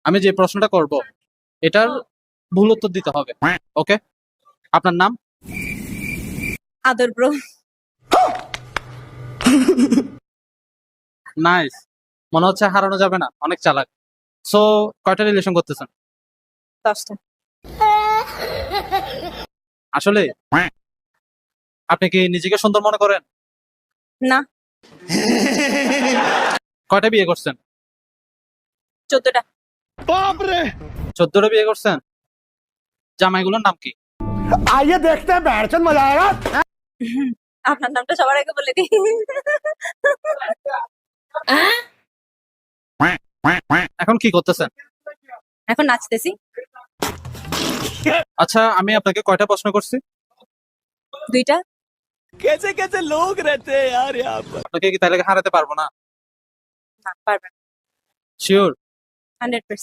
আমি যে প্রশ্নটা করব এটার ভুল উত্তর দিতে হবে। ওকে, আপনার নাম? আদর ব্রো। নাইস, মনে হচ্ছে হারানো যাবে না, অনেক চালাক। সো কয়টা রিলেশন করতেছেন 10টা। আসলে? আপনি কি নিজেকে সুন্দর মনে করেন? না, কয়টা বিয়ে করছেন? 14টা। 14টা বিয়ে করছেন? জামাইগুলোর নাম কি? आइए देखते हैं बैठचंद मजा आएगा। আপনার নামটা সবার আগে বলে দিই। এখন কি করতেছেন? এখন নাচতেছি। আচ্ছা, আমি আপনাকে কয়টা প্রশ্ন করছি? 2টা। कैसे कैसे लोग रहते हैं यार यहाँ पर। আপনাকে কি তাহলে হারাতে পারবো না? না, পারবেন। শিওর? 100%।